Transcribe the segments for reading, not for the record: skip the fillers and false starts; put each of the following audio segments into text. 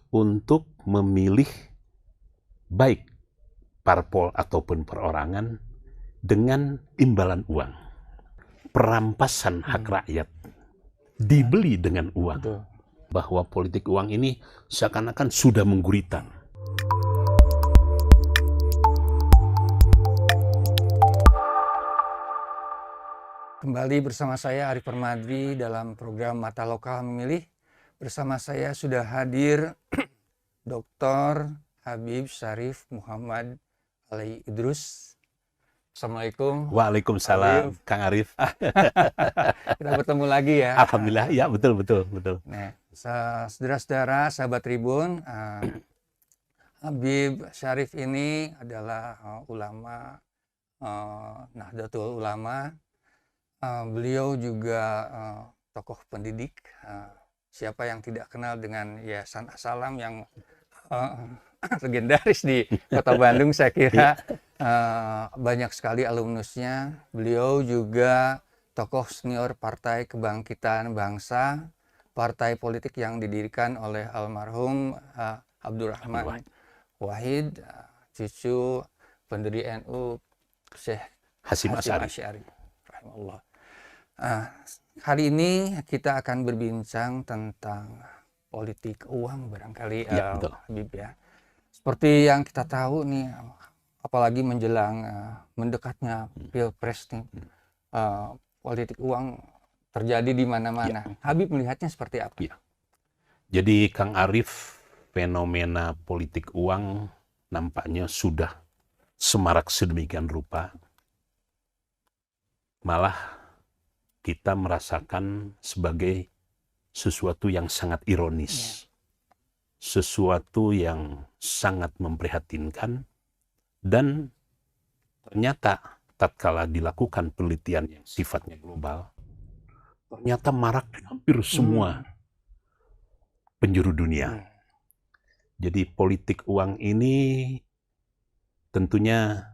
untuk memilih baik parpol ataupun perorangan dengan imbalan uang. Perampasan hak rakyat dibeli dengan uang. Betul. Bahwa politik uang ini seakan-akan sudah menggurita. Kembali bersama saya Arif Permadri dalam program Mata Lokal Memilih. Bersama saya sudah hadir Dr. Habib Syarif Muhammad Ali Idrus. Assalamualaikum. Waalaikumsalam, Habib. Kang Arif. Kita bertemu lagi ya. Alhamdulillah, ya betul. Nah, saudara-saudara, sahabat Tribun, Habib Syarif ini adalah ulama, Nahdlatul Ulama. Beliau juga tokoh pendidik. Siapa yang tidak kenal dengan Yayasan As-Salam yang legendaris di Kota Bandung, saya kira banyak sekali alumnusnya. Beliau juga tokoh senior Partai Kebangkitan Bangsa, partai politik yang didirikan oleh almarhum Abdurrahman Wahid, cucu pendiri NU Syekh Hasyim Asy'ari. Rahimahullah. Hari ini kita akan berbincang tentang politik uang barangkali, Ya, betul. Habib ya. Seperti yang kita tahu nih, apalagi menjelang mendekatnya Pilpres nih, politik uang terjadi di mana-mana. Ya. Habib melihatnya seperti apa? Ya. Jadi Kang Arif, fenomena politik uang nampaknya sudah semarak sedemikian rupa. Malah kita merasakan sebagai sesuatu yang sangat ironis. Sesuatu yang sangat memprihatinkan, dan ternyata tatkala dilakukan penelitian yang sifatnya global, ternyata marak di hampir semua penjuru dunia. Jadi politik uang ini tentunya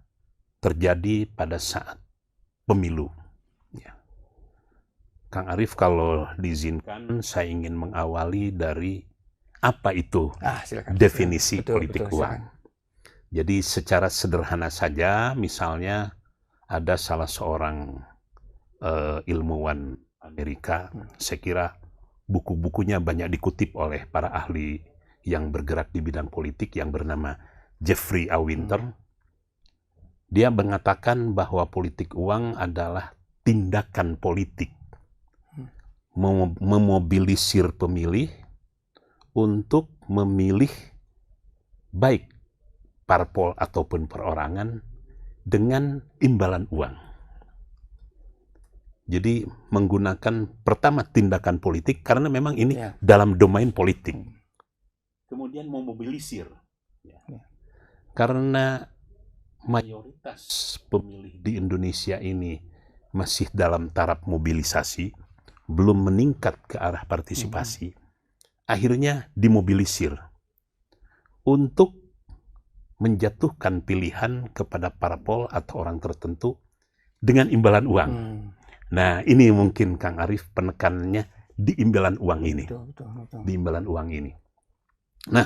terjadi pada saat pemilu. Ya. Kang Arif, kalau diizinkan, saya ingin mengawali dari apa itu definisi politik uang. Jadi secara sederhana saja, misalnya ada salah seorang ilmuwan Amerika, saya kira buku-bukunya banyak dikutip oleh para ahli yang bergerak di bidang politik, yang bernama Jeffrey A. Winter. Dia mengatakan bahwa politik uang adalah tindakan politik memobilisir pemilih untuk memilih baik parpol ataupun perorangan dengan imbalan uang. Jadi menggunakan pertama tindakan politik karena memang ini dalam domain politik. Kemudian memobilisir. Karena mayoritas pemilih di Indonesia ini masih dalam taraf mobilisasi, belum meningkat ke arah partisipasi. Akhirnya dimobilisir untuk menjatuhkan pilihan kepada parpol atau orang tertentu dengan imbalan uang. Nah, ini mungkin Kang Arif penekanannya di imbalan uang ini. Betul. Di imbalan uang ini. Nah,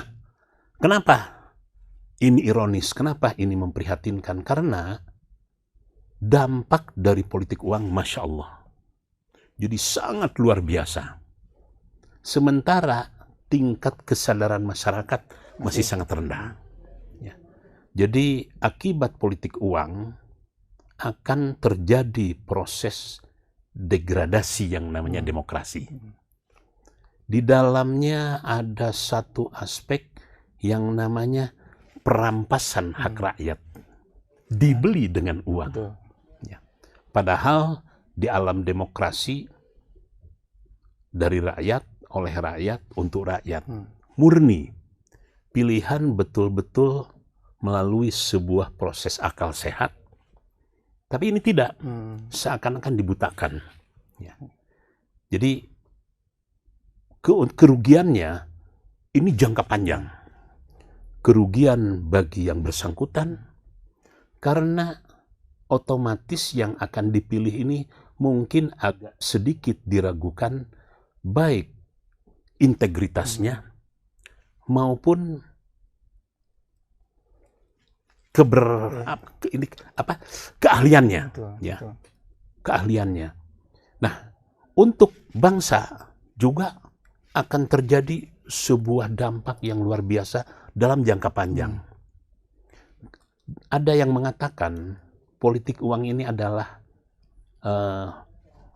kenapa ini ironis? Kenapa ini memprihatinkan? Karena dampak dari politik uang, Masya Allah, jadi sangat luar biasa. Sementara tingkat kesadaran masyarakat masih sangat rendah. Ya. Jadi akibat politik uang akan terjadi proses degradasi yang namanya demokrasi. Di dalamnya ada satu aspek yang namanya perampasan hak rakyat dibeli dengan uang. Ya. Padahal di alam demokrasi, dari rakyat, oleh rakyat, untuk rakyat. Murni. Pilihan betul-betul melalui sebuah proses akal sehat. Tapi ini tidak. Seakan-akan dibutakan. Ya. Jadi kerugiannya ini jangka panjang. Kerugian bagi yang bersangkutan, karena otomatis yang akan dipilih ini mungkin agak sedikit diragukan baik integritasnya maupun keahliannya, Betul, ya, betul. keahliannya. Nah, untuk bangsa juga akan terjadi sebuah dampak yang luar biasa dalam jangka panjang. Ada yang mengatakan politik uang ini adalah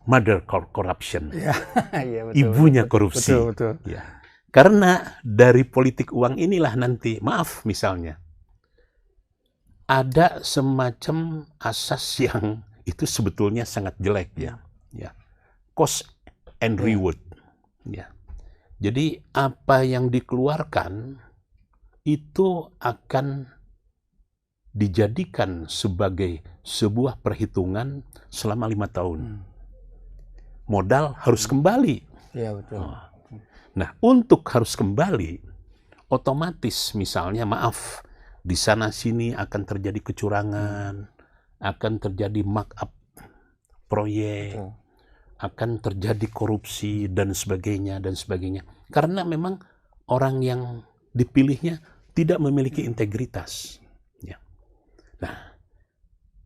mother corruption, Ya, iya, betul, ibunya betul, korupsi. betul, betul. Ya. Karena dari politik uang inilah nanti, maaf misalnya, ada semacam asas yang itu sebetulnya sangat jelek, ya. Cost and reward. Ya. Jadi apa yang dikeluarkan itu akan dijadikan sebagai sebuah perhitungan selama 5 tahun. Modal harus kembali. Iya, betul. Nah, untuk harus kembali, otomatis misalnya, maaf, di sana-sini akan terjadi kecurangan, akan terjadi markup proyek, Betul. akan terjadi korupsi, dan sebagainya, dan sebagainya. Karena memang orang yang dipilihnya tidak memiliki integritas. Ya. Nah,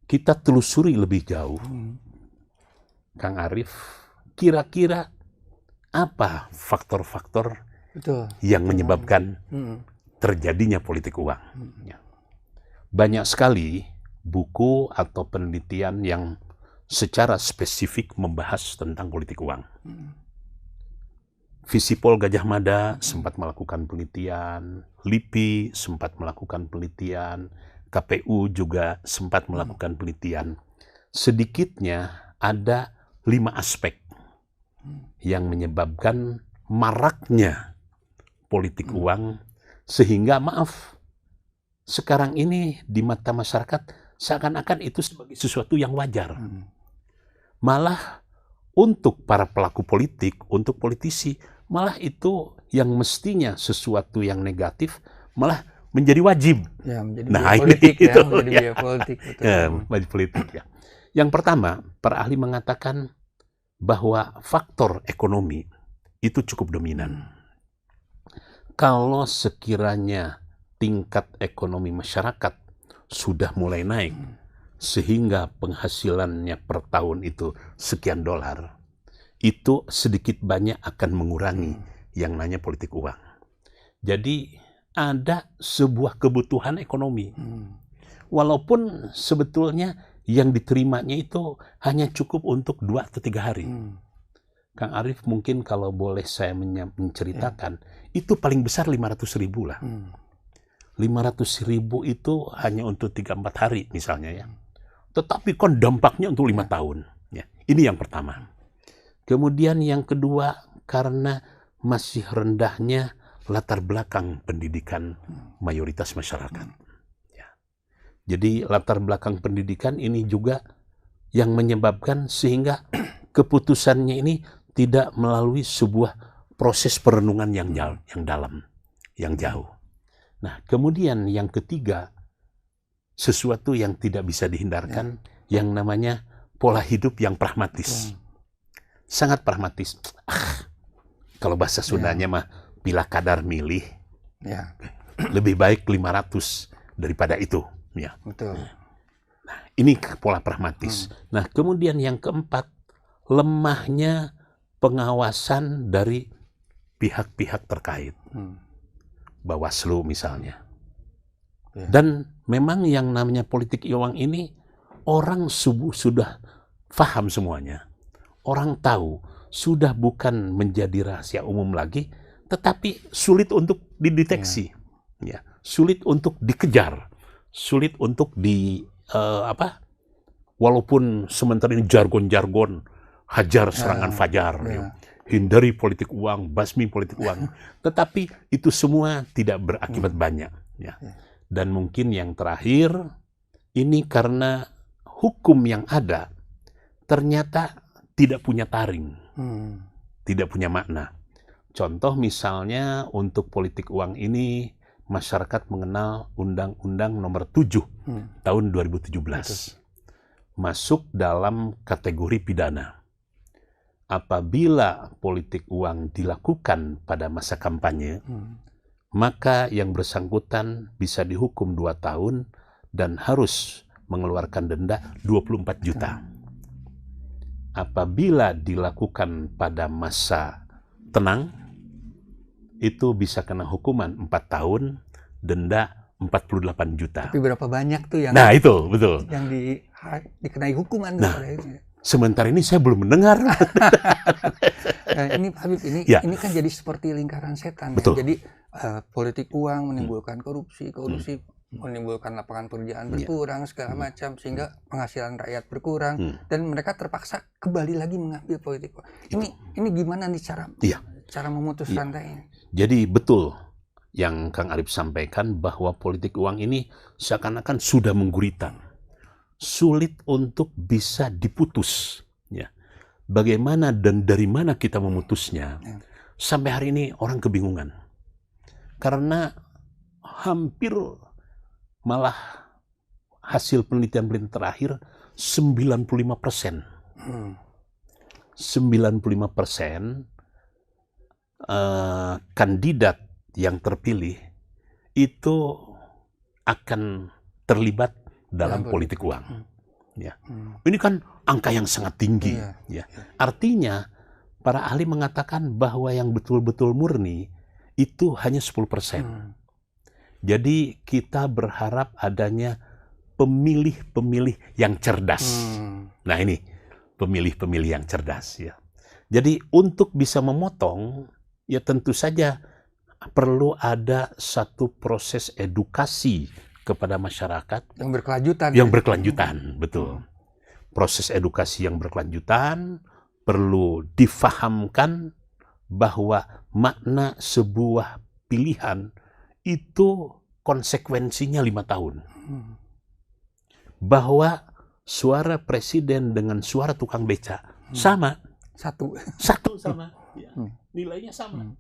kita telusuri lebih jauh, Kang Arief, kira-kira apa faktor-faktor Betul. yang menyebabkan terjadinya politik uang. Ya. Banyak sekali buku atau penelitian yang secara spesifik membahas tentang politik uang. Visipol Gajah Mada sempat melakukan penelitian, LIPI sempat melakukan penelitian, KPU juga sempat melakukan penelitian. Sedikitnya ada 5 aspek yang menyebabkan maraknya politik uang, sehingga maaf, sekarang ini di mata masyarakat seakan-akan itu sebagai sesuatu yang wajar. Malah untuk para pelaku politik, untuk politisi, malah itu yang mestinya sesuatu yang negatif malah menjadi wajib. Ya, menjadi Nah, biaya ini politik ya, itu, menjadi ya. biaya politik. Betul. Wajib politik, ya. Yang pertama, para ahli mengatakan bahwa faktor ekonomi itu cukup dominan. Kalau sekiranya tingkat ekonomi masyarakat sudah mulai naik, sehingga penghasilannya per tahun itu sekian dolar, itu sedikit banyak akan mengurangi yang namanya politik uang. Jadi ada sebuah kebutuhan ekonomi. Walaupun sebetulnya yang diterimanya itu hanya cukup untuk 2 atau 3 hari. Kang Arief, mungkin kalau boleh saya menceritakan, itu paling besar 500.000 lah. 500.000 itu hanya untuk 3-4 hari misalnya, ya. Tetapi kan dampaknya untuk 5 tahun. Ya. Ini yang pertama. Kemudian yang kedua, karena masih rendahnya latar belakang pendidikan mayoritas masyarakat. Ya. Jadi latar belakang pendidikan ini juga yang menyebabkan sehingga keputusannya ini tidak melalui sebuah proses perenungan yang dalam, yang jauh. Nah, kemudian yang ketiga, sesuatu yang tidak bisa dihindarkan, yang namanya pola hidup yang pragmatis. Sangat pragmatis. Kalau bahasa Sundanya mah, bila kadar milih, lebih baik 500 daripada itu. Ya. Betul. Nah, ini pola pragmatis. Nah, kemudian yang keempat, lemahnya pengawasan dari pihak-pihak terkait. Bawaslu misalnya. Dan memang yang namanya politik uang ini, orang sudah paham semuanya. Orang tahu, sudah bukan menjadi rahasia umum lagi, tetapi sulit untuk dideteksi. Ya. Sulit untuk dikejar. Sulit untuk walaupun sementara ini jargon-jargon, hajar serangan fajar, hindari politik uang, basmi politik uang. Tetapi itu semua tidak berakibat banyak. Ya. Dan mungkin yang terakhir, ini karena hukum yang ada ternyata tidak punya taring, tidak punya makna. Contoh misalnya untuk politik uang ini, masyarakat mengenal Undang-Undang Nomor 7 tahun 2017. Masuk dalam kategori pidana. Apabila politik uang dilakukan pada masa kampanye, maka yang bersangkutan bisa dihukum 2 tahun dan harus mengeluarkan denda 24 juta. Apabila dilakukan pada masa tenang, itu bisa kena hukuman 4 tahun, denda 48 juta. Tapi berapa banyak tuh yang Nah, itu betul. yang dikenai hukuman Nah, pada itu. sementara ini saya belum mendengar. Ini Habib, Ya. ini kan jadi seperti lingkaran setan. Betul. Ya. Jadi politik uang menimbulkan korupsi menimbulkan lapangan pekerjaan berkurang segala macam, sehingga penghasilan rakyat berkurang dan mereka terpaksa kembali lagi mengambil politik uang. Ini gimana nih cara memutus rantainya? Jadi betul yang Kang Arif sampaikan bahwa politik uang ini seakan-akan sudah menggurita, sulit untuk bisa diputus. Ya. Bagaimana dan dari mana kita memutusnya? Sampai hari ini orang kebingungan. Karena hampir malah hasil penelitian terakhir 95%. 95% kandidat yang terpilih itu akan terlibat dalam politik uang. Ya. Ini kan angka yang sangat tinggi. Ya. Artinya para ahli mengatakan bahwa yang betul-betul murni itu hanya 10%. Jadi kita berharap adanya pemilih-pemilih yang cerdas. Nah ini pemilih-pemilih yang cerdas ya. Jadi untuk bisa memotong ya tentu saja perlu ada satu proses edukasi kepada masyarakat yang berkelanjutan. Yang berkelanjutan, betul. Proses edukasi yang berkelanjutan perlu difahamkan bahwa makna sebuah pilihan itu konsekuensinya 5 tahun. Bahwa suara presiden dengan suara tukang beca sama. Satu sama. Ya. Nilainya sama.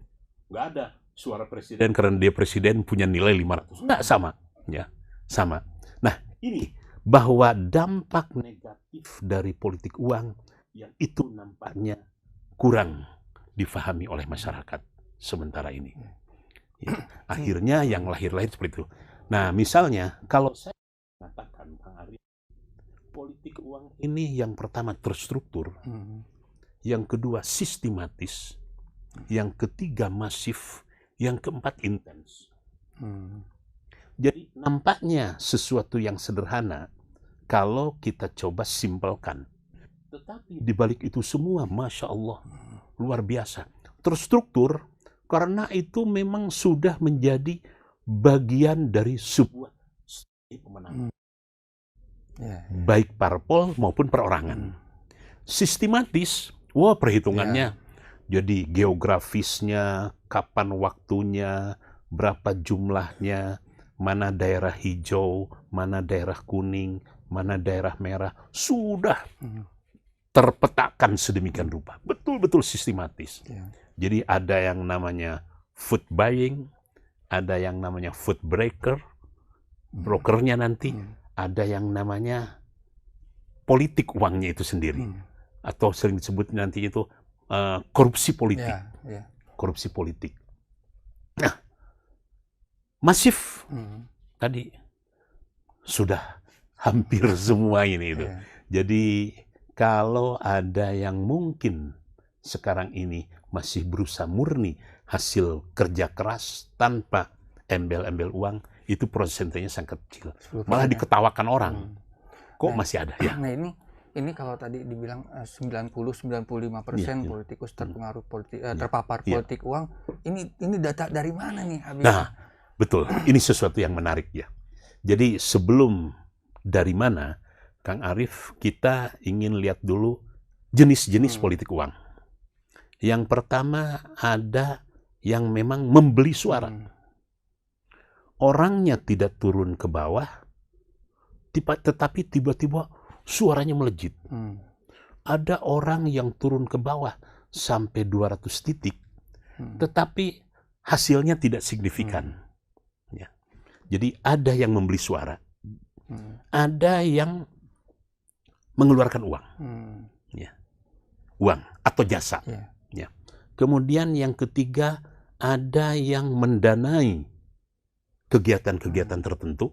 Nggak ada suara presiden karena dia presiden punya nilai 500. Nggak sama. Ya, sama. Nah, ini bahwa dampak negatif dari politik uang yang itu nampaknya kurang difahami oleh masyarakat sementara ini. Ya, akhirnya yang lahir-lahir seperti itu. Nah, misalnya kalau saya mengatakan, Kang Arif, politik uang ini yang pertama terstruktur, yang kedua sistematis, yang ketiga masif, yang keempat intens. Jadi nampaknya sesuatu yang sederhana kalau kita coba simpelkan. Tetapi di balik itu semua, Masya Allah, luar biasa. Terstruktur karena itu memang sudah menjadi bagian dari sebuah pemenangan. Baik parpol maupun perorangan. Sistematis, perhitungannya. Jadi geografisnya, kapan waktunya, berapa jumlahnya, mana daerah hijau, mana daerah kuning, mana daerah merah, sudah terpetakan sedemikian rupa. Betul-betul sistematis. Jadi ada yang namanya food buying, ada yang namanya food breaker, brokernya nanti, ada yang namanya politik uangnya itu sendiri. Atau sering disebut nanti itu korupsi politik. Korupsi politik. Nah, masif tadi sudah hampir semua ini itu. Jadi kalau ada yang mungkin sekarang ini masih berusaha murni hasil kerja keras tanpa embel-embel uang, itu persentase sangat kecil. Malah diketawakan orang. Kok masih ada ya? Nah ini kalau tadi dibilang 90-95% politikus terpengaruh terpapar politik uang, ini data dari mana nih Habib? Nah, betul. Ini sesuatu yang menarik ya. Jadi sebelum dari mana, Kang Arif, kita ingin lihat dulu jenis-jenis politik uang. Yang pertama ada yang memang membeli suara. Orangnya tidak turun ke bawah, tetapi tiba-tiba suaranya melejit. Ada orang yang turun ke bawah sampai 200 titik, tetapi hasilnya tidak signifikan. Ya. Jadi ada yang membeli suara, ada yang mengeluarkan uang, uang atau jasa. Ya. Kemudian yang ketiga ada yang mendanai kegiatan-kegiatan tertentu,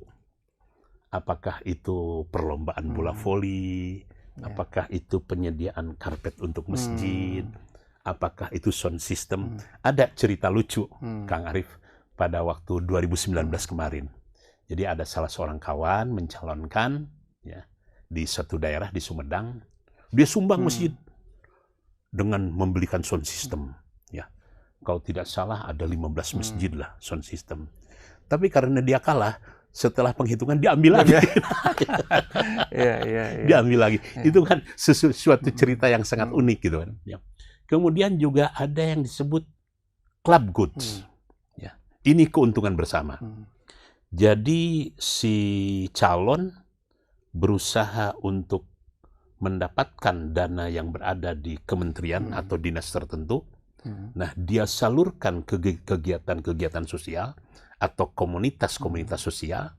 apakah itu perlombaan bola voli, apakah itu penyediaan karpet untuk masjid, apakah itu sound system. Ada cerita lucu, Kang Arief, pada waktu 2019 kemarin. Jadi ada salah seorang kawan mencalonkan ya, di satu daerah di Sumedang, dia sumbang masjid dengan membelikan sound system. Ya, kalau tidak salah ada 15 masjid lah sound system. Tapi karena dia kalah, setelah penghitungan diambil lagi. Diambil lagi. Itu kan sesuatu cerita yang sangat unik gitu kan. Ya. Kemudian juga ada yang disebut club goods. Ya. Ini keuntungan bersama. Jadi si calon berusaha untuk mendapatkan dana yang berada di kementerian atau dinas tertentu. Nah, dia salurkan ke kegiatan-kegiatan sosial atau komunitas-komunitas sosial,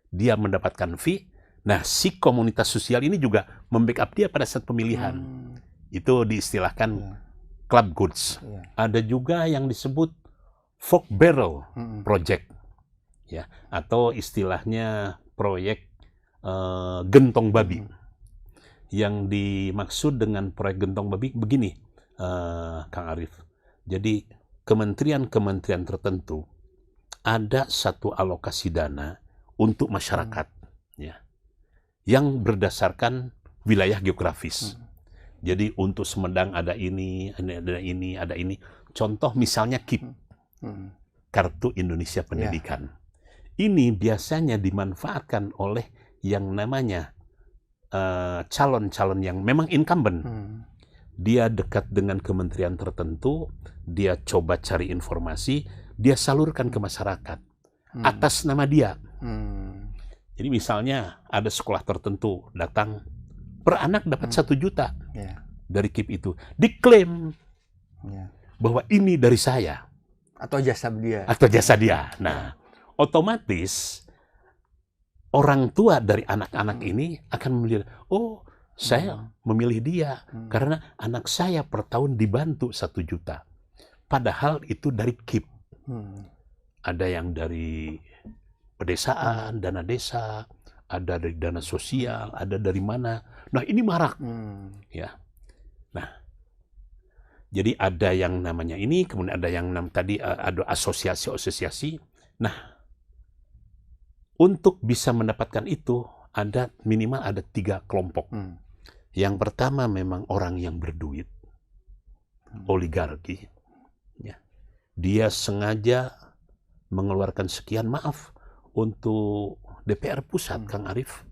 dia mendapatkan fee. Nah, si komunitas sosial ini juga membackup dia pada saat pemilihan. Itu diistilahkan club goods. Ada juga yang disebut folk barrel project, ya, atau istilahnya proyek gentong babi. Yang dimaksud dengan proyek gentong babi begini, Kang Arief. Jadi kementerian-kementerian tertentu ada satu alokasi dana untuk masyarakat, ya, yang berdasarkan wilayah geografis. Jadi untuk Sumedang ada ini, ada ini, ada ini. Contoh misalnya KIP, Kartu Indonesia Pendidikan. Ini biasanya dimanfaatkan oleh yang namanya calon-calon yang memang incumbent. Dia dekat dengan kementerian tertentu, dia coba cari informasi, dia salurkan ke masyarakat atas nama dia. Jadi misalnya ada sekolah tertentu datang, per anak dapat 1 juta dari KIP itu, diklaim bahwa ini dari saya atau jasa dia. Nah, otomatis orang tua dari anak-anak ini akan memilih, oh saya memilih dia karena anak saya per tahun dibantu 1 juta. Padahal itu dari KIP. Ada yang dari pedesaan, dana desa, ada dari dana sosial, ada dari mana. Nah, ini marak. Ya. Nah, jadi ada yang namanya ini, kemudian ada yang tadi ada asosiasi-asosiasi. Nah, untuk bisa mendapatkan itu ada minimal ada 3 kelompok. Yang pertama memang orang yang berduit, oligarki. Ya. Dia sengaja mengeluarkan sekian, maaf, untuk DPR pusat, Kang Arief,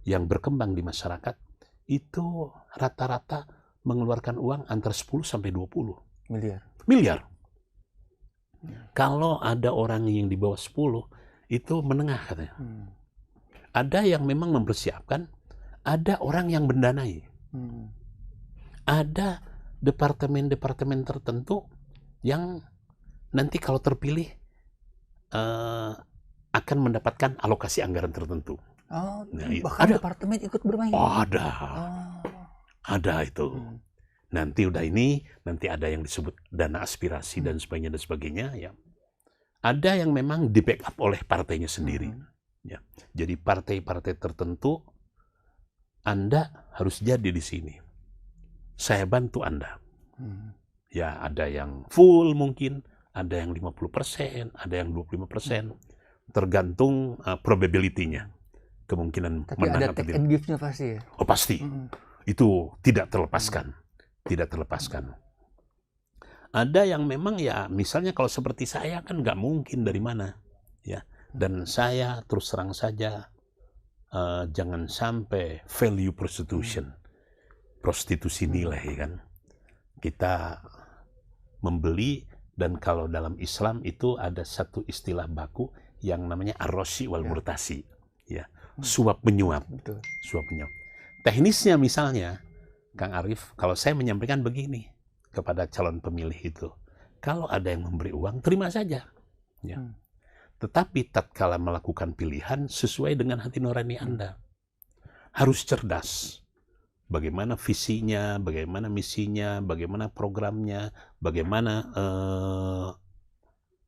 yang berkembang di masyarakat, itu rata-rata mengeluarkan uang antara 10 sampai 20 miliar. Kalau ada orang yang di bawah 10, itu menengah katanya. Ada yang memang mempersiapkan, ada orang yang mendanai. Ada departemen-departemen tertentu yang nanti kalau terpilih akan mendapatkan alokasi anggaran tertentu. Oh, nah, bahkan ada departemen ikut bermain. Ada itu. Nanti udah ini, nanti ada yang disebut dana aspirasi dan sebagainya, ya. Ada yang memang di backup oleh partainya sendiri. Ya. Jadi partai-partai tertentu, Anda harus jadi di sini. Saya bantu Anda. Ya, ada yang full mungkin, ada yang 50%, ada yang 25%. Tergantung probability-nya. Kemungkinan tapi menang. Tapi ada take and give-nya pasti ya? Oh, pasti. Itu tidak terlepaskan. Tidak terlepaskan. Ada yang memang ya, misalnya kalau seperti saya kan nggak mungkin dari mana. Ya. Dan saya terus terang saja, jangan sampai value prostitution. Prostitusi nilai kan. Kita membeli, dan kalau dalam Islam itu ada satu istilah baku yang namanya arrosi wal murtasi. Ya. Suap menyuap. Suap menyuap. Teknisnya misalnya, Kang Arief, kalau saya menyampaikan begini kepada calon pemilih itu, kalau ada yang memberi uang, terima saja. Ya. Tetapi tatkala melakukan pilihan sesuai dengan hati nurani Anda. Harus cerdas. Bagaimana visinya, bagaimana misinya, bagaimana programnya, bagaimana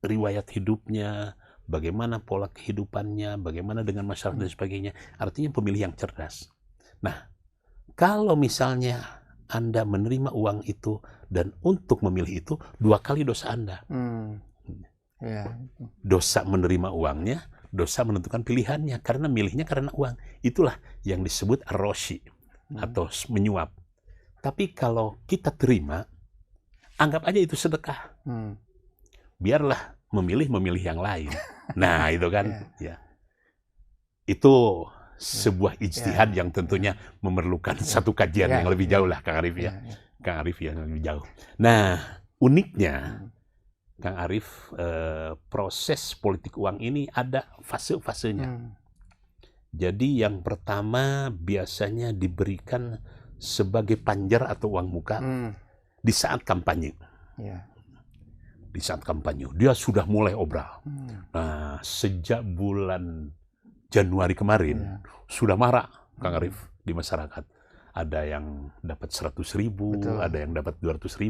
riwayat hidupnya, bagaimana pola kehidupannya, bagaimana dengan masyarakat dan sebagainya. Artinya pemilih yang cerdas. Nah, kalau misalnya Anda menerima uang itu dan untuk memilih itu, 2 kali dosa Anda. Ya. Dosa menerima uangnya, dosa menentukan pilihannya, karena milihnya karena uang. Itulah yang disebut arroshi atau menyuap. Tapi kalau kita terima, anggap aja itu sedekah. Biarlah memilih yang lain. Nah, itu kan. Ya. Itu sebuah ijtihad yang tentunya memerlukan satu kajian yang lebih jauh lah, Kang Arief ya. Kang Arief yang lebih jauh. Nah, uniknya, Kang Arief, proses politik uang ini ada fase-fasenya. Jadi yang pertama biasanya diberikan sebagai panjar atau uang muka di saat kampanye. Di saat kampanye, dia sudah mulai obral. Nah, sejak bulan Januari kemarin sudah marak, Kang Arief, di masyarakat. Ada yang dapat 100.000, ada yang dapat 200.000.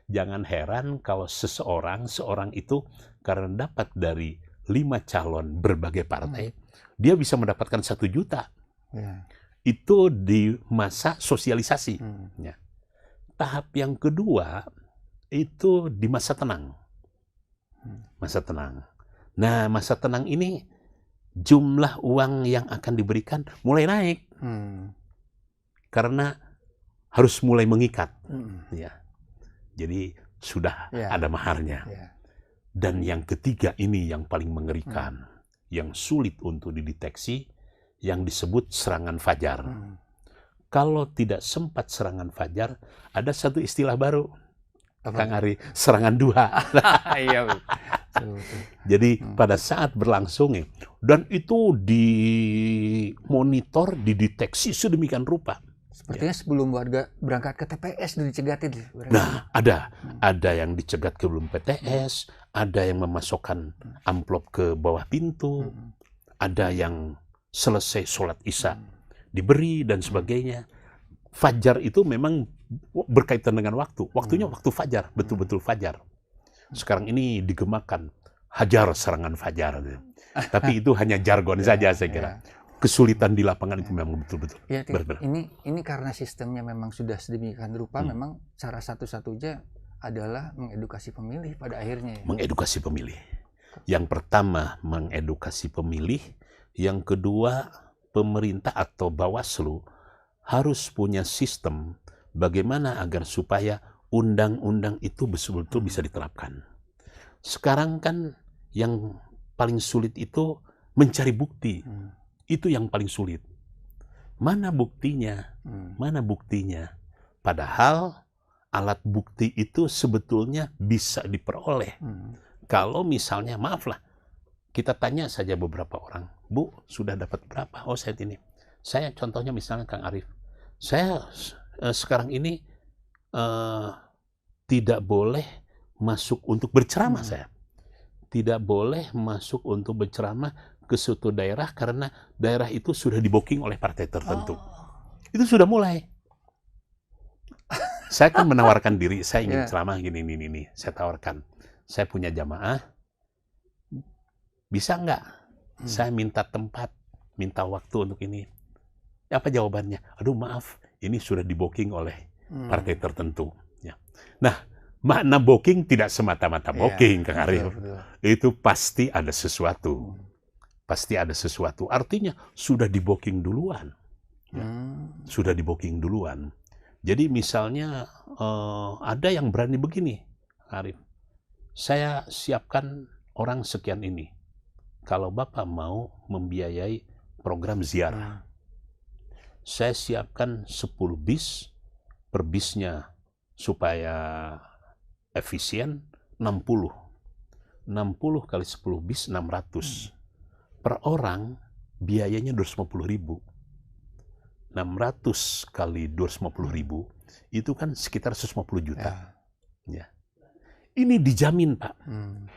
Jangan heran kalau seorang itu karena dapat dari 5 calon berbagai partai, dia bisa mendapatkan 1 juta. Itu di masa sosialisasi. Tahap yang kedua itu di masa tenang. Masa tenang. Nah, masa tenang ini jumlah uang yang akan diberikan mulai naik. Karena harus mulai mengikat. Ya. Jadi sudah ada maharnya. Dan yang ketiga ini yang paling mengerikan, yang sulit untuk dideteksi, yang disebut serangan fajar. Kalau tidak sempat serangan fajar, ada satu istilah baru, Kang Ari, serangan duha. Jadi pada saat berlangsung, dan itu dimonitor, dideteksi sedemikian rupa. Sepertinya sebelum warga berangkat ke TPS dicegatin. Nah, ada yang dicegat ke belum PTS, ada yang memasukkan amplop ke bawah pintu, ada yang selesai sholat isya diberi dan sebagainya. Fajar itu memang berkaitan dengan waktu. Waktunya waktu fajar, betul-betul fajar. Sekarang ini digemakan hajar serangan fajar. Tapi itu hanya jargon saja saya kira. Kesulitan di lapangan itu memang betul-betul. Ya, ini karena sistemnya memang sudah sedemikian rupa, memang cara satu-satunya adalah mengedukasi pemilih pada akhirnya. Mengedukasi pemilih. Yang pertama mengedukasi pemilih, yang kedua pemerintah atau Bawaslu harus punya sistem bagaimana agar supaya undang-undang itu betul-betul bisa diterapkan. Sekarang kan yang paling sulit itu mencari bukti. Itu yang paling sulit. Mana buktinya? Mana buktinya? Padahal alat bukti itu sebetulnya bisa diperoleh. Kalau misalnya, maaflah, kita tanya saja beberapa orang, Bu, sudah dapat berapa? Oh, saya ini. Saya contohnya misalnya Kang Arief. Saya sekarang ini tidak boleh masuk untuk berceramah saya. Tidak boleh masuk untuk berceramah ke suatu daerah karena daerah itu sudah di-booking oleh partai tertentu. Itu sudah mulai. Saya kan menawarkan diri, saya ingin ceramah gini. Saya tawarkan. Saya punya jamaah. Bisa nggak? Saya minta tempat, minta waktu untuk ini. Apa jawabannya? Aduh maaf, ini sudah di-booking oleh partai tertentu. Ya. Nah, makna booking tidak semata-mata booking, Kang Arief. Itu pasti ada sesuatu. Pasti ada sesuatu. Artinya sudah di-booking duluan. Ya. Sudah di-booking duluan. Jadi misalnya ada yang berani begini, Arief. Saya siapkan orang sekian ini. Kalau Bapak mau membiayai program ziarah. Saya siapkan 10 bis, per bisnya supaya efisien 60. 60 kali 10 bis 600. Per orang biayanya 250.000. 600 kali 250.000 itu kan sekitar 150 juta. Ya. Ini dijamin, Pak.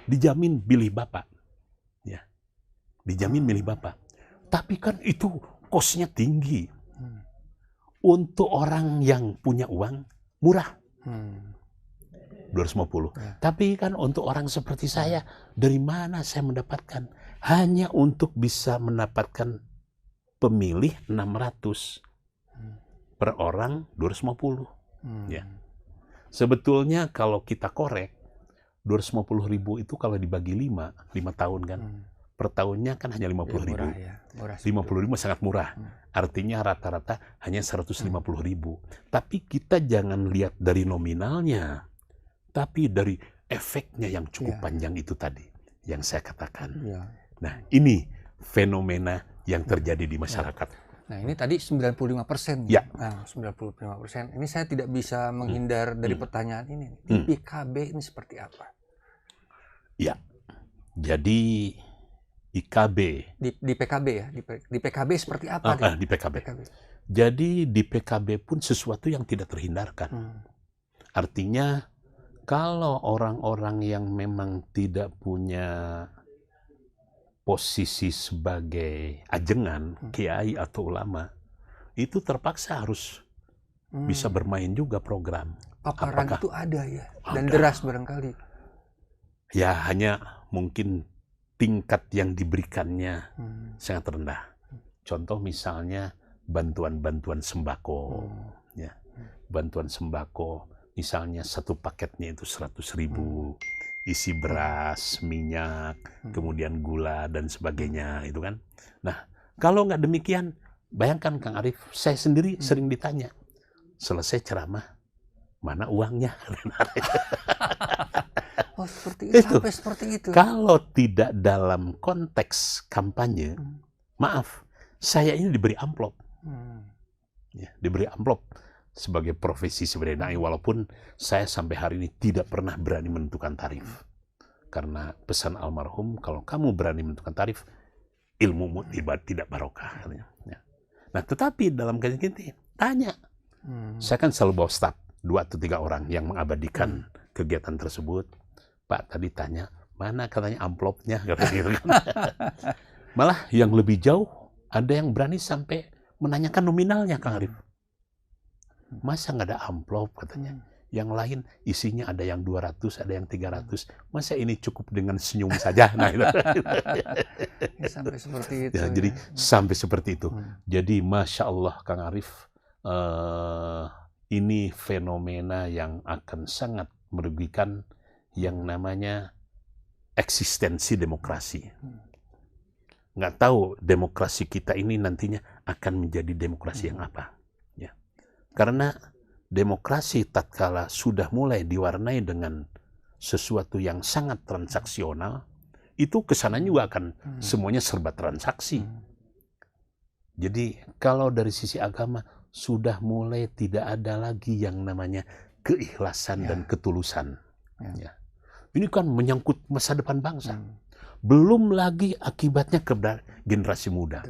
Dijamin milih Bapak. Ya. Dijamin milih Bapak. Tapi kan itu kosnya tinggi. Untuk orang yang punya uang, murah. 250. Ya. Tapi kan untuk orang seperti saya, dari mana saya mendapatkan? Hanya untuk bisa mendapatkan pemilih 600 per orang 250. Ya. Sebetulnya kalau kita korek 250.000 itu kalau dibagi 5 tahun kan. Per tahunnya kan hanya 50.000. Murah ya. Murah 50.000 sangat murah. Artinya rata-rata hanya 150.000. Tapi kita jangan lihat dari nominalnya, tapi dari efeknya yang cukup panjang itu tadi yang saya katakan. Ya. Nah, ini fenomena yang terjadi di masyarakat. Nah, ini tadi 95%. Ya. Nah, 95%. Ini saya tidak bisa menghindar dari pertanyaan ini. Di PKB ini seperti apa? Ya. Jadi IKB. Di PKB ya? Di PKB seperti apa? Di PKB. Jadi di PKB pun sesuatu yang tidak terhindarkan. Artinya kalau orang-orang yang memang tidak punya posisi sebagai ajengan, kiai atau ulama, itu terpaksa harus bisa bermain juga program. Paparan itu ada ya? Dan Ada. deras barangkali. Ya hanya mungkin tingkat yang diberikannya sangat rendah. Contoh misalnya bantuan-bantuan sembako. Ya. Bantuan sembako, misalnya satu paketnya itu 100.000. Isi beras, minyak, kemudian gula, dan sebagainya. Itu kan. Nah, kalau nggak demikian, bayangkan Kang Arief, saya sendiri sering ditanya, selesai ceramah, mana uangnya? Oh, seperti itu. Sampai seperti itu. Kalau tidak dalam konteks kampanye, maaf, saya ini diberi amplop. Ya, diberi amplop sebagai profesi sebenarnya, walaupun saya sampai hari ini tidak pernah berani menentukan tarif. Karena pesan almarhum, kalau kamu berani menentukan tarif, ilmumu tidak barokah. Ya. Nah, tetapi dalam kajian kita, tanya. Saya kan selalu bawa staf, 2 atau 3 orang yang mengabadikan kegiatan tersebut. Pak tadi tanya, mana katanya amplopnya? Malah yang lebih jauh, ada yang berani sampai menanyakan nominalnya, Kang Arief. Masa nggak ada amplop katanya? Yang lain isinya ada yang 200, ada yang 300. Masa ini cukup dengan senyum saja? Nah, itu. Sampai seperti itu. Ya, jadi sampai seperti itu. Jadi Masya Allah, Kang Arief, ini fenomena yang akan sangat merugikan yang namanya eksistensi demokrasi. Nggak tahu demokrasi kita ini nantinya akan menjadi demokrasi yang apa. Ya. Karena demokrasi tatkala sudah mulai diwarnai dengan sesuatu yang sangat transaksional, itu kesananya juga akan semuanya serba transaksi. Jadi kalau dari sisi agama sudah mulai tidak ada lagi yang namanya keikhlasan dan ketulusan. Ya. Ini kan menyangkut masa depan bangsa. Belum lagi akibatnya kepada generasi muda.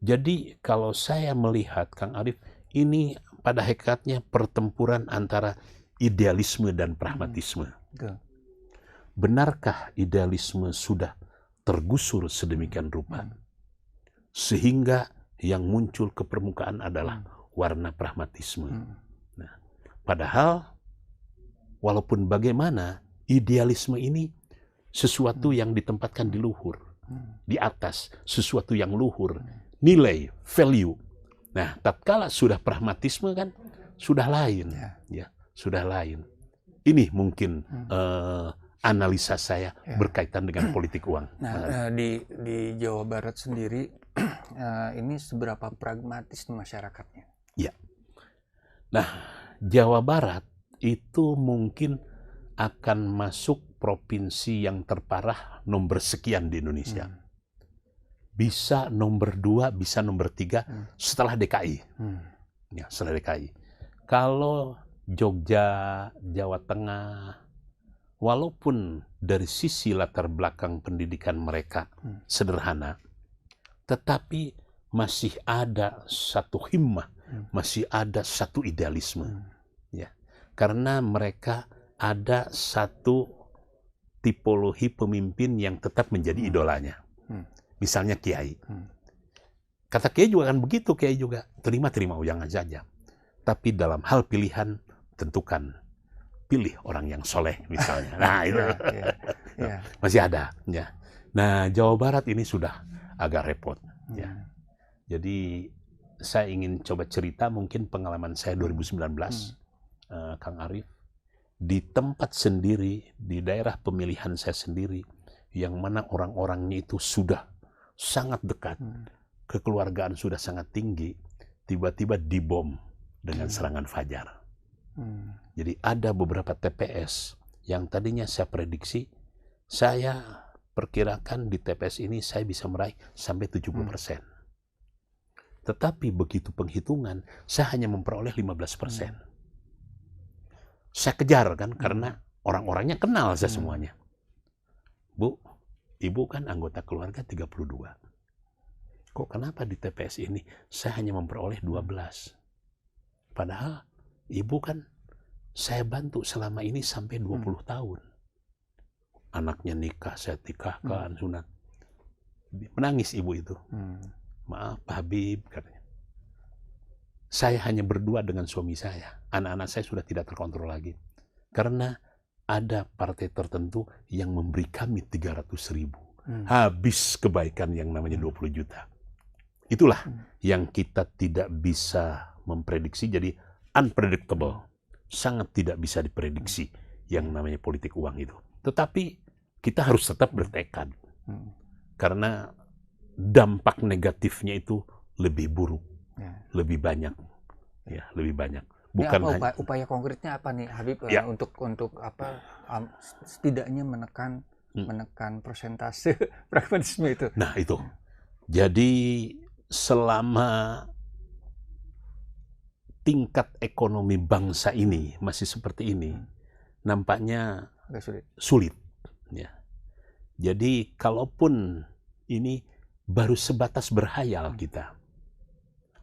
Jadi kalau saya melihat, Kang Arief, ini pada hakikatnya pertempuran antara idealisme dan pragmatisme. Benarkah idealisme sudah tergusur sedemikian rupa? Sehingga yang muncul ke permukaan adalah warna pragmatisme. Nah, padahal walaupun bagaimana, idealisme ini sesuatu yang ditempatkan di luhur, di atas, sesuatu yang luhur, nilai, value. Nah, tatkala sudah pragmatisme kan, sudah lain. Ya, sudah lain. Ini mungkin analisa saya berkaitan dengan politik uang. Nah, di Jawa Barat sendiri, ini seberapa pragmatis masyarakatnya? Ya. Nah, Jawa Barat itu mungkin akan masuk provinsi yang terparah nomor sekian di Indonesia. Bisa nomor 2, bisa nomor 3 setelah DKI. Ya, setelah DKI. Kalau Jogja, Jawa Tengah, walaupun dari sisi latar belakang pendidikan mereka sederhana, tetapi masih ada satu himmah, masih ada satu idealisme. Ya. Karena mereka ada satu tipologi pemimpin yang tetap menjadi idolanya. Misalnya kiai. Kata kiai juga kan begitu, kiai juga terima jangan saja. Tapi dalam hal pilihan tentukan. pilih orang yang soleh misalnya. Nah itu Iya. masih ada. Ya. Nah Jawa Barat ini sudah agak repot. Ya. Jadi saya ingin coba cerita mungkin pengalaman saya 2019, Kang Arief, di tempat sendiri, di daerah pemilihan saya sendiri, yang mana orang-orangnya itu sudah sangat dekat, kekeluargaan sudah sangat tinggi, tiba-tiba dibom dengan serangan fajar. Jadi ada beberapa TPS yang tadinya saya prediksi, saya perkirakan di TPS ini saya bisa meraih sampai 70%. Tetapi begitu penghitungan, saya hanya memperoleh 15%. Saya kejar kan, karena orang-orangnya kenal saya semuanya. Bu, ibu kan anggota keluarga 32. Kok kenapa di TPS ini saya hanya memperoleh 12? Padahal ibu kan saya bantu selama ini sampai 20 tahun. Anaknya nikah, saya nikahkan, sunat. Menangis ibu itu. Maaf Pak Habib, katanya. Saya hanya berdua dengan suami saya. Anak-anak saya sudah tidak terkontrol lagi. Karena ada partai tertentu yang memberi kami 300.000. Habis kebaikan yang namanya 20 juta. Itulah yang kita tidak bisa memprediksi, jadi unpredictable. Sangat tidak bisa diprediksi yang namanya politik uang itu. Tetapi kita harus tetap bertekad. Karena dampak negatifnya itu lebih buruk, lebih banyak. Ya, lebih banyak. Bukan apa upaya konkretnya apa nih Habib untuk apa setidaknya menekan persentase pragmatisme itu. Nah, itu. Jadi selama tingkat ekonomi bangsa ini masih seperti ini, nampaknya sulit. Ya. Jadi kalaupun ini baru sebatas berhayal kita,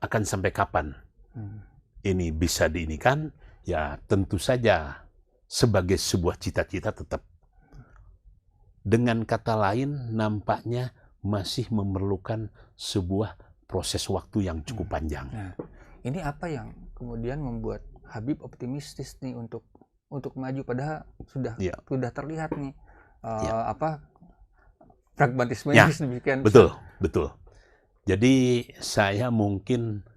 akan sampai kapan ini bisa diinikan? Ya tentu saja sebagai sebuah cita-cita tetap. Dengan kata lain, nampaknya masih memerlukan sebuah proses waktu yang cukup panjang. Nah, ini apa yang kemudian membuat Habib optimistis nih untuk maju, padahal sudah terlihat nih apa pragmatismenya sedemikian. Betul. Jadi saya mungkin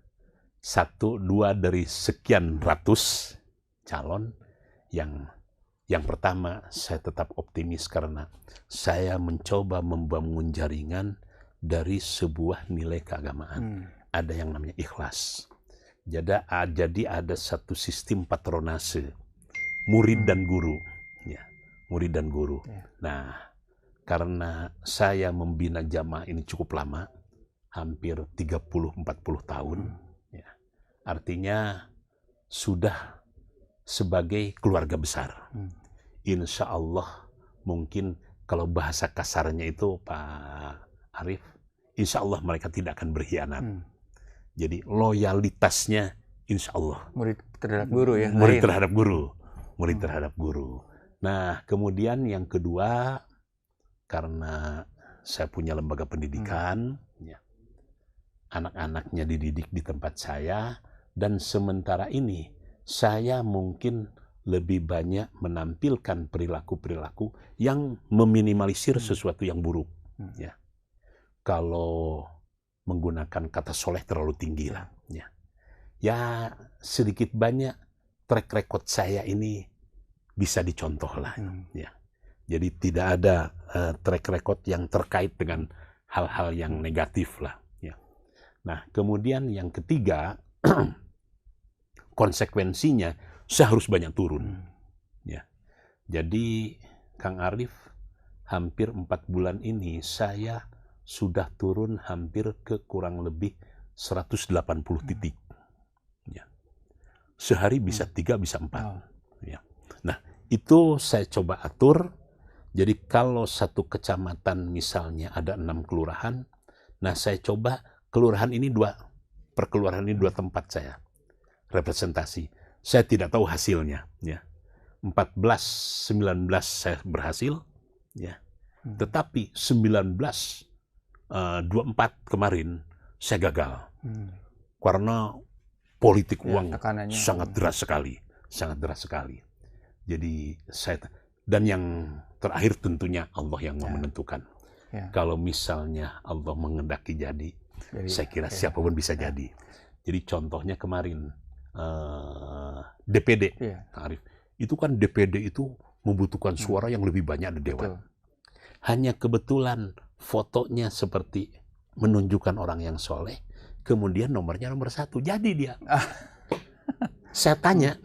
1-2 dari sekian ratus calon yang pertama saya tetap optimis karena saya mencoba membangun jaringan dari sebuah nilai keagamaan. Ada yang namanya ikhlas. Jadi ada satu sistem patronase, murid dan guru. Ya, murid dan guru. Nah, karena saya membina jamaah ini cukup lama, hampir 30-40 tahun, ya, artinya sudah sebagai keluarga besar. Insya Allah mungkin kalau bahasa kasarnya itu Pak Arief, insya Allah mereka tidak akan berkhianat. Jadi loyalitasnya insya Allah. Murid terhadap guru ya? Murid terhadap guru. Murid terhadap guru. Nah kemudian yang kedua, karena saya punya lembaga pendidikan, ya, anak-anaknya dididik di tempat saya, dan sementara ini saya mungkin lebih banyak menampilkan perilaku-perilaku yang meminimalisir sesuatu yang buruk. Ya. Kalau menggunakan kata soleh terlalu tinggi lah. Ya sedikit banyak track record saya ini bisa dicontoh lah. Ya. Jadi tidak ada track record yang terkait dengan hal-hal yang negatif lah. Ya. Nah kemudian yang ketiga, konsekuensinya saya harus banyak turun. Ya. Jadi Kang Arief, hampir 4 bulan ini saya sudah turun hampir ke kurang lebih 180 titik. Ya. Sehari bisa 3, bisa 4. Ya. Nah itu saya coba atur. Jadi kalau satu kecamatan misalnya ada 6 kelurahan, nah saya coba kelurahan ini 2 tempat saya representasi. Saya tidak tahu hasilnya. Ya. 14, 19 saya berhasil. Ya. Tetapi 24 kemarin saya gagal. Karena politik uang sangat deras sekali. Jadi dan yang terakhir tentunya Allah yang mau menentukan. Kalau misalnya Allah mengendaki jadi saya kira siapapun bisa jadi. Jadi contohnya kemarin DPD, Arif. Itu kan DPD itu membutuhkan suara yang lebih banyak dari Dewan. Hanya kebetulan fotonya seperti menunjukkan orang yang soleh, kemudian nomornya nomor 1, jadi dia. Saya tanya,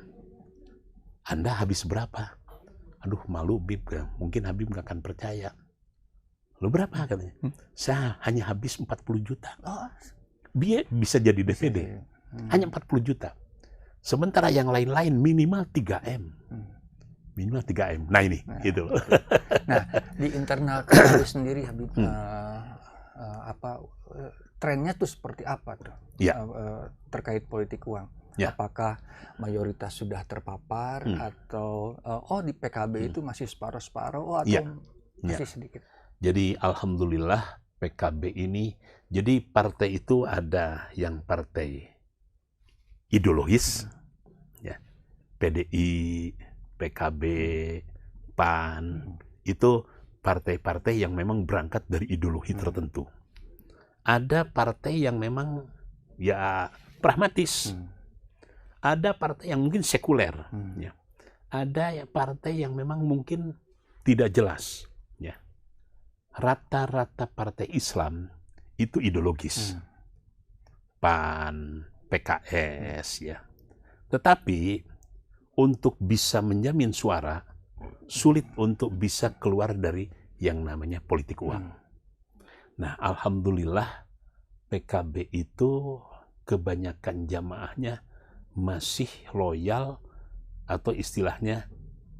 Anda habis berapa? Aduh malu Bib, mungkin Habib nggak akan percaya. Lu berapa katanya? Saya hanya habis 40 juta. Dia bisa jadi DPD, hanya 40 juta. Sementara yang lain-lain minimal 3M. Minimal 3M. Nah ini, gitu. Nah, di internal PKB sendiri Habib, trennya tuh seperti apa tuh terkait politik uang? Apakah mayoritas sudah terpapar atau di PKB itu masih separuh-separuh atau masih sedikit? Jadi alhamdulillah PKB ini, jadi partai itu ada yang partai ideologis, PDI, PKB, PAN, itu partai-partai yang memang berangkat dari ideologi tertentu. Ada partai yang memang ya pragmatis, ada partai yang mungkin sekuler, ada partai yang memang mungkin tidak jelas. Rata-rata partai Islam itu ideologis, PAN, PKS, Tetapi untuk bisa menjamin suara, sulit untuk bisa keluar dari yang namanya politik uang. Nah, alhamdulillah PKB itu kebanyakan jamaahnya masih loyal atau istilahnya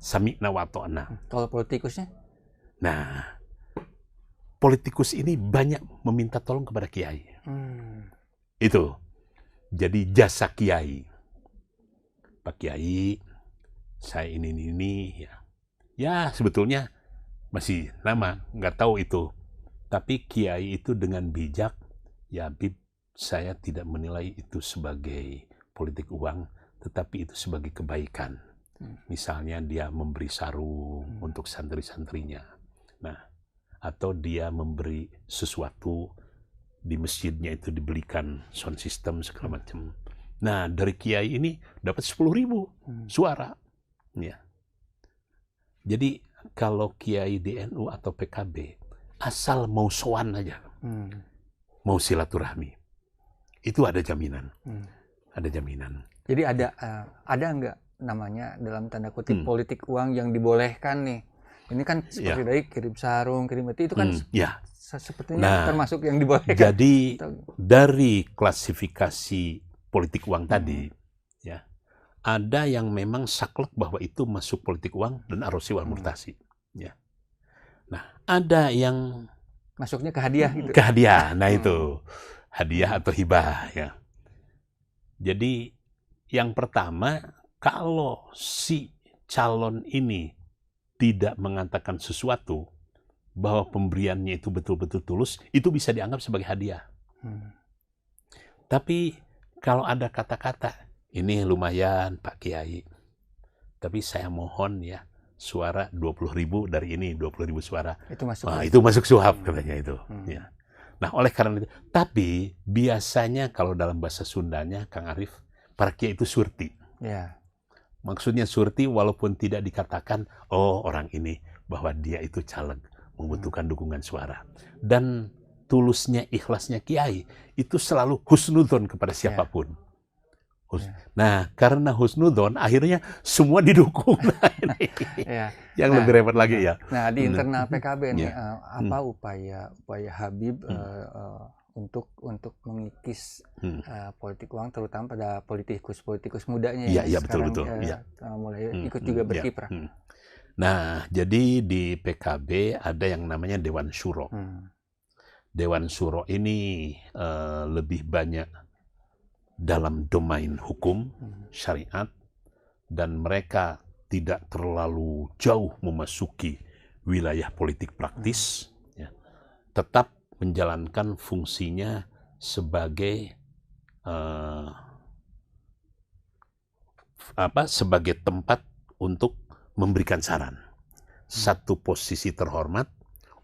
sami'na wa ta'na. Kalau politikusnya? Nah, politikus ini banyak meminta tolong kepada kiai. Itu. Jadi jasa kiai. Pak Kiai, saya ini ya. Ya, sebetulnya masih lama, nggak tahu itu. Tapi kiai itu dengan bijak, ya Bib, saya tidak menilai itu sebagai politik uang, tetapi itu sebagai kebaikan. Misalnya dia memberi sarung untuk santri-santrinya. Nah, atau dia memberi sesuatu di masjidnya itu dibelikan sound system segala macam. Nah, dari kiai ini dapat 10.000 suara. Ya. Jadi kalau kiai di NU atau PKB asal mau sowan aja, mau silaturahmi, itu ada jaminan. Ada jaminan. Jadi ada nggak namanya dalam tanda kutip politik uang yang dibolehkan nih? Ini kan seperti tadi kirim sarung, kirim itu kan sepertinya termasuk yang dibolehkan. Jadi dari klasifikasi politik uang tadi, ada yang memang saklek bahwa itu masuk politik uang dan arosi wal murtasi. Nah, ada yang masuknya ke hadiah gitu. Ke hadiah, nah itu hadiah atau hibah ya. Jadi yang pertama, kalau si calon ini tidak mengatakan sesuatu bahwa pemberiannya itu betul-betul tulus, itu bisa dianggap sebagai hadiah. Tapi kalau ada kata-kata, ini lumayan Pak Kiai, tapi saya mohon ya, suara 20.000 dari ini, 20.000 suara. Itu masuk suhab katanya itu. Ya. Nah, oleh karena itu, tapi biasanya kalau dalam bahasa Sundanya, Kang Arif, para kiai itu surti. Maksudnya surti walaupun tidak dikatakan, orang ini, bahwa dia itu caleg, membutuhkan dukungan suara. Dan tulusnya, ikhlasnya kiai, itu selalu husnudzon kepada siapapun. Nah, karena husnudzon, akhirnya semua didukung. Yang lebih repot lagi ya. Nah, di internal PKB nih, apa upaya Habib untuk mengikis politik uang, terutama pada politikus mudanya yang sekarang mulai ikut juga berkiprah. Nah, jadi di PKB ada yang namanya Dewan Syuro. Dewan Syuro ini lebih banyak dalam domain hukum, syariat, dan mereka tidak terlalu jauh memasuki wilayah politik praktis, tetap menjalankan fungsinya sebagai sebagai tempat untuk memberikan saran. Satu posisi terhormat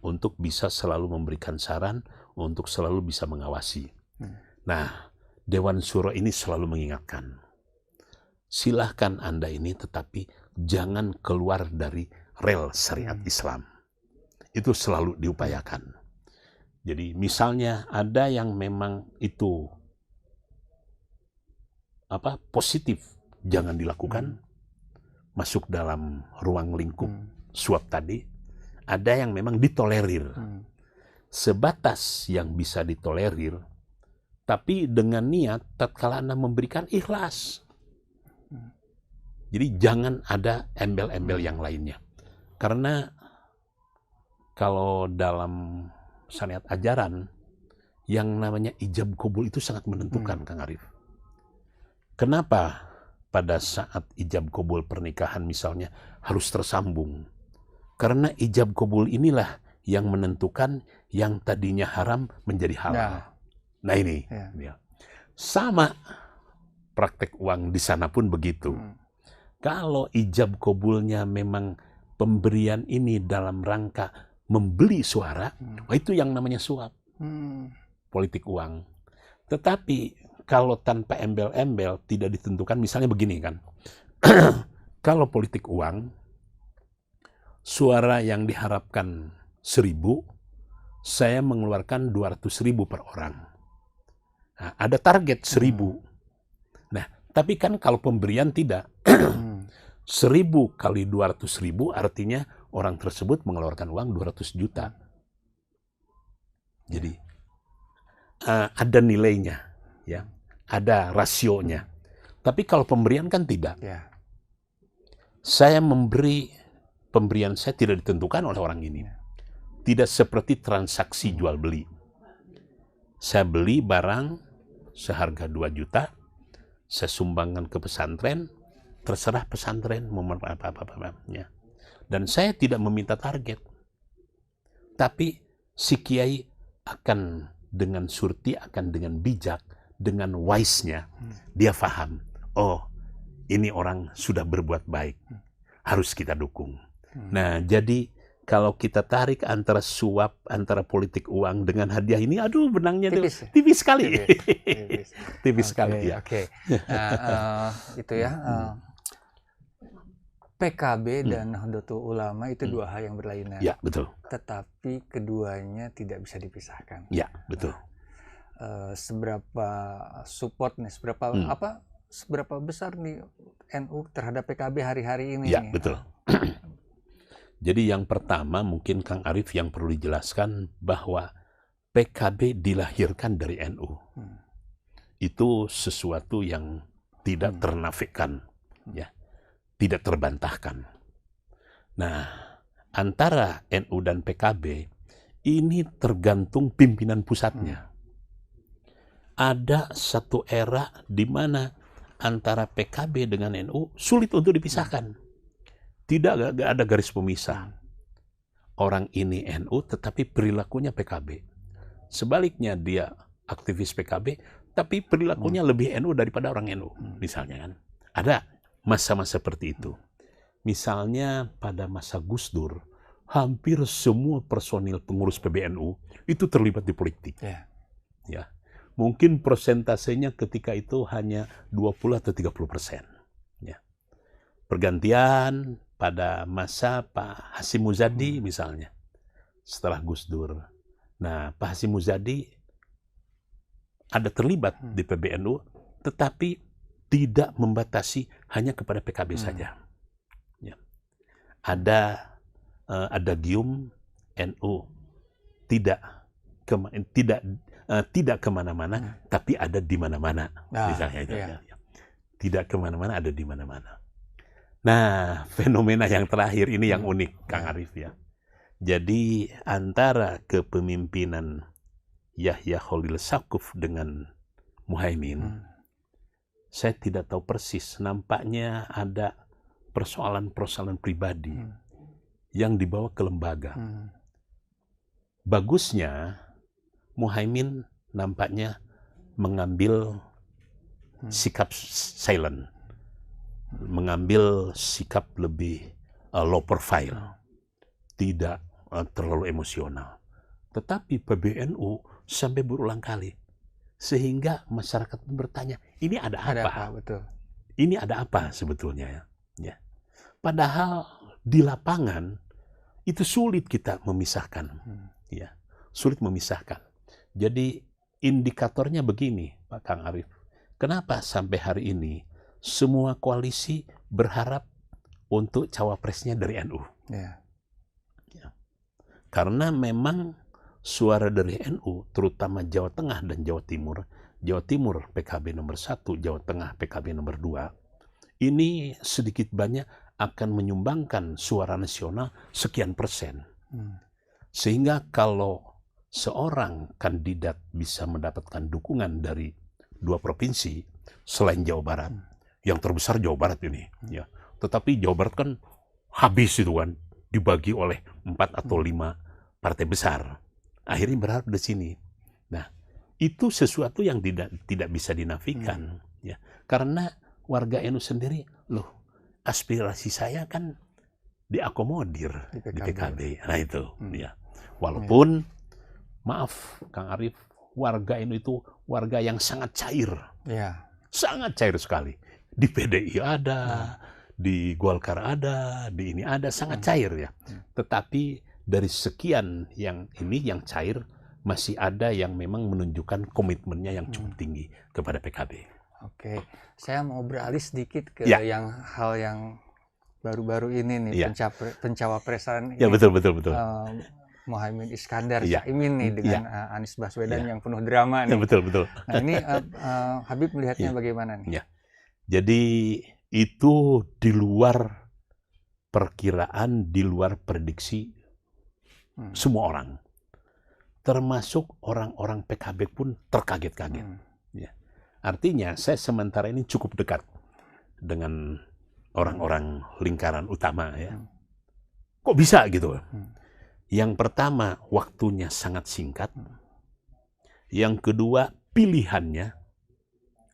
untuk bisa selalu memberikan saran, untuk selalu bisa mengawasi. Nah, Dewan Syuro ini selalu mengingatkan, silahkan Anda ini tetapi jangan keluar dari rel syariat Islam. Itu selalu diupayakan. Jadi misalnya ada yang memang itu positif, jangan dilakukan, masuk dalam ruang lingkup suap tadi. Ada yang memang ditolerir, sebatas yang bisa ditolerir, tapi dengan niat tatkala Anda memberikan ikhlas. Jadi jangan ada embel-embel yang lainnya. Karena kalau dalam syariat ajaran, yang namanya ijab qabul itu sangat menentukan, Kang Arif. Kenapa pada saat ijab qabul pernikahan misalnya harus tersambung? Karena ijab qabul inilah yang menentukan yang tadinya haram menjadi halal. Nah ini, sama praktek uang di sana pun begitu. Kalau ijab qabulnya memang pemberian ini dalam rangka membeli suara, itu yang namanya suap, politik uang. Tetapi kalau tanpa embel-embel tidak ditentukan, misalnya begini kan, kalau politik uang, suara yang diharapkan 1.000, saya mengeluarkan 200.000 per orang. Nah, ada target 1.000. Nah, tapi kan kalau pemberian tidak, 1.000 kali 200.000 artinya orang tersebut mengeluarkan uang 200 juta. Jadi ada nilainya, ya, ada rasionya. Tapi kalau pemberian kan tidak. Saya memberi, pemberian saya tidak ditentukan oleh orang ini. Tidak seperti transaksi jual beli. Saya beli barang seharga 2 juta, saya sumbangkan ke pesantren, terserah pesantren mau apa-apa-apa-apa-nya. Dan saya tidak meminta target. Tapi si kiai akan dengan surti, akan dengan bijak, dengan wise-nya, dia paham, oh ini orang sudah berbuat baik, harus kita dukung. Nah, jadi kalau kita tarik antara suap, antara politik uang dengan hadiah ini, aduh benangnya tipis sekali. Tipis sekali, ya. Nah, itu ya. PKB dan Nahdlatul Ulama itu dua hal yang berlainan. Ya, betul. Tetapi keduanya tidak bisa dipisahkan. Ya, betul. Seberapa support nih, seberapa besar nih NU terhadap PKB hari-hari ini? Ya, betul. Jadi yang pertama mungkin Kang Arif yang perlu dijelaskan bahwa PKB dilahirkan dari NU. Itu sesuatu yang tidak ternafikan, ya, tidak terbantahkan. Nah, antara NU dan PKB ini tergantung pimpinan pusatnya. Ada satu era di mana antara PKB dengan NU sulit untuk dipisahkan. Tidak ada garis pemisah. Orang ini NU tetapi perilakunya PKB. Sebaliknya dia aktivis PKB tapi perilakunya lebih NU daripada orang NU. Misalnya kan. Ada masa-masa seperti itu. Misalnya pada masa Gus Dur, hampir semua personil pengurus PBNU itu terlibat di politik. Ya. Mungkin persentasenya ketika itu hanya 20 atau 30%. Ya. Pergantian pada masa Pak Hasyim Muzadi misalnya, setelah Gus Dur. Nah, Pak Hasyim Muzadi ada terlibat di PBNU, tetapi tidak membatasi hanya kepada PKB saja. Ya. Ada adagium NU tidak kemana-mana, tapi ada di mana-mana. Misalnya itu. Ya. Tidak kemana-mana, ada di mana-mana. Nah, fenomena yang terakhir ini yang unik, Kang Arif ya. Jadi antara kepemimpinan Yahya Khalil Saqaf dengan Muhaimin, saya tidak tahu persis. Nampaknya ada persoalan-persoalan pribadi yang dibawa ke lembaga. Bagusnya Muhaimin nampaknya mengambil sikap silent, mengambil sikap lebih low profile, tidak terlalu emosional. Tetapi PBNU sampai berulang kali, sehingga masyarakat pun bertanya, ini ada apa? Betul. Ini ada apa sebetulnya ya? Ya. Padahal di lapangan itu sulit kita memisahkan, ya, sulit memisahkan. Jadi indikatornya begini, Pak Kang Arief. Kenapa sampai hari ini semua koalisi berharap untuk cawapresnya dari NU? Ya. Karena memang suara dari NU, terutama Jawa Tengah dan Jawa Timur PKB nomor 1, Jawa Tengah PKB nomor 2, ini sedikit banyak akan menyumbangkan suara nasional sekian persen. Sehingga kalau seorang kandidat bisa mendapatkan dukungan dari 2 provinsi selain Jawa Barat, yang terbesar Jawa Barat ini, ya. Tetapi Jawa Barat kan habis itu kan, dibagi oleh 4 atau 5 partai besar. Akhirnya berharap di sini. Nah, itu sesuatu yang tidak bisa dinafikan, ya. Karena warga NU sendiri, loh, aspirasi saya kan diakomodir di PKB. Nah itu, ya. Walaupun, maaf Kang Arief, warga NU itu warga yang sangat cair. Ya. Sangat cair sekali. Di PDI ada, di Golkar ada, di ini ada, sangat cair ya. Tetapi dari sekian yang ini yang cair, masih ada yang memang menunjukkan komitmennya yang cukup tinggi kepada PKB. Oke, saya mau beralih sedikit ke Ya. hal yang baru-baru ini nih, Ya. pencawapresan Ya, ini, betul. Mohaimin Iskandar Ya. Caimin nih dengan Anies Baswedan yang penuh drama Ya, nih. betul. Nah ini Habib melihatnya bagaimana nih? Ya. Jadi itu di luar perkiraan, di luar prediksi semua orang, termasuk orang-orang PKB pun terkaget-kaget. Ya. Artinya saya sementara ini cukup dekat dengan orang-orang lingkaran utama ya. Kok bisa gitu? Yang pertama, waktunya sangat singkat. Yang kedua, pilihannya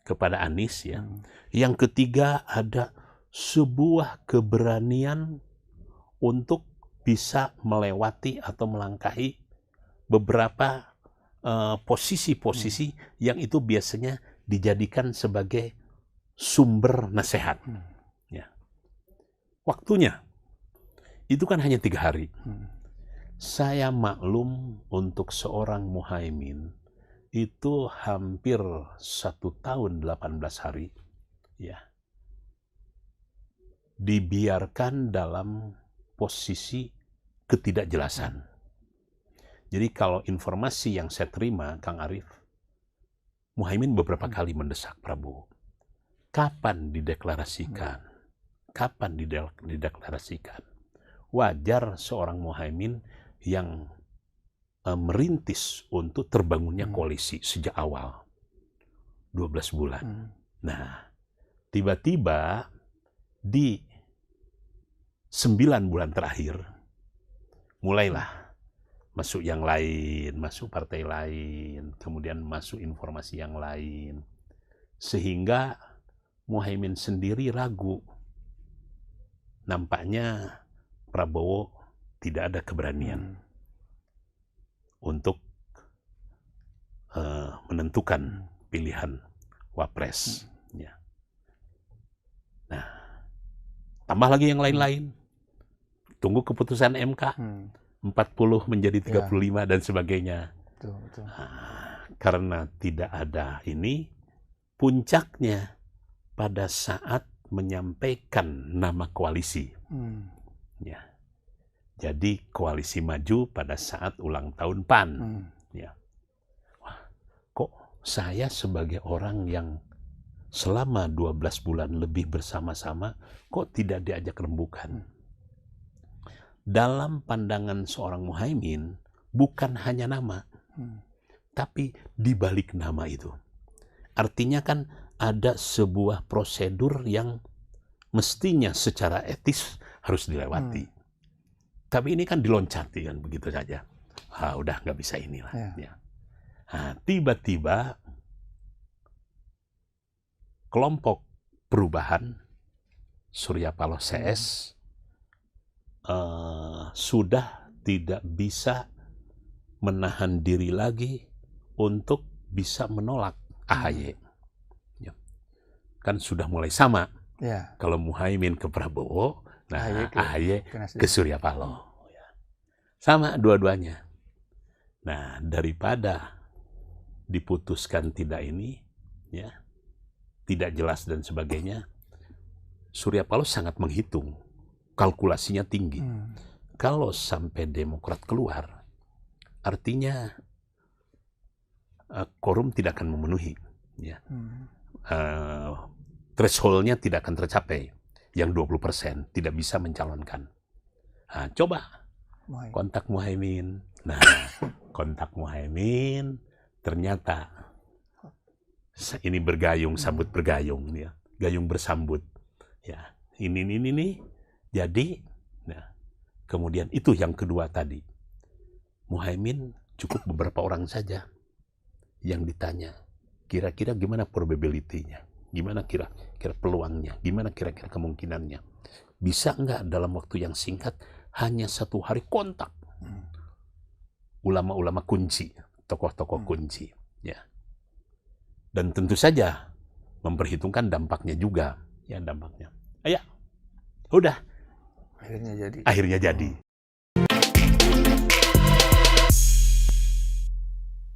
kepada Anies ya. Yang ketiga, ada sebuah keberanian untuk bisa melewati atau melangkahi beberapa posisi-posisi yang itu biasanya dijadikan sebagai sumber nasihat. Ya. Waktunya itu kan hanya 3 hari. Saya maklum untuk seorang Muhaimin itu hampir 1 tahun 18 hari ya, dibiarkan dalam posisi ketidakjelasan. Jadi kalau informasi yang saya terima, Kang Arief, Muhaimin beberapa kali mendesak Prabowo. Kapan dideklarasikan? Kapan dideklarasikan? Wajar seorang Muhaimin yang merintis untuk terbangunnya koalisi sejak awal. 12 bulan. Nah, tiba-tiba di 9 bulan terakhir, mulailah masuk yang lain, masuk partai lain, kemudian masuk informasi yang lain. Sehingga Muhaimin sendiri ragu. Nampaknya Prabowo tidak ada keberanian untuk menentukan pilihan wapres. Ya. Nah, tambah lagi yang lain-lain. Tunggu keputusan MK. 40 menjadi 35 dan sebagainya. Betul. Karena tidak ada ini, puncaknya pada saat menyampaikan nama koalisi. Ya. Jadi koalisi maju pada saat ulang tahun PAN. Ya. Wah, kok saya sebagai orang yang selama 12 bulan lebih bersama-sama, kok tidak diajak rembukan? Dalam pandangan seorang Muhaimin, bukan hanya nama, tapi di balik nama itu. Artinya kan ada sebuah prosedur yang mestinya secara etis harus dilewati. Tapi ini kan diloncati kan begitu saja. Udah nggak bisa inilah. Ya. Nah, tiba-tiba kelompok perubahan Surya Paloh CS sudah tidak bisa menahan diri lagi untuk bisa menolak AHY. Ya. Kan sudah mulai sama. Ya. Kalau Muhaimin ke Prabowo, nah AHY ke ke Surya Paloh. Ya. Sama dua-duanya. Nah, daripada diputuskan tidak ini, ya, tidak jelas dan sebagainya, Surya Paloh sangat menghitung, kalkulasinya tinggi. Kalau sampai Demokrat keluar, artinya quorum tidak akan memenuhi, ya. Threshold-nya tidak akan tercapai, yang 20% tidak bisa mencalonkan. Nah, coba kontak Muhaimin. Nah, kontak Muhaimin ternyata ini bergayung sambut bergayung, ya, gayung bersambut, ya. Ini jadi, nah, kemudian itu yang kedua tadi, Muhaimin cukup beberapa orang saja yang ditanya, kira-kira gimana probability-nya, gimana kira-kira peluangnya, gimana kira-kira kemungkinannya, bisa nggak dalam waktu yang singkat hanya 1 hari kontak ulama-ulama kunci, tokoh-tokoh kunci, ya. Dan tentu saja memperhitungkan dampaknya juga, ya, dampaknya. Ya, udah. Akhirnya jadi. Akhirnya jadi.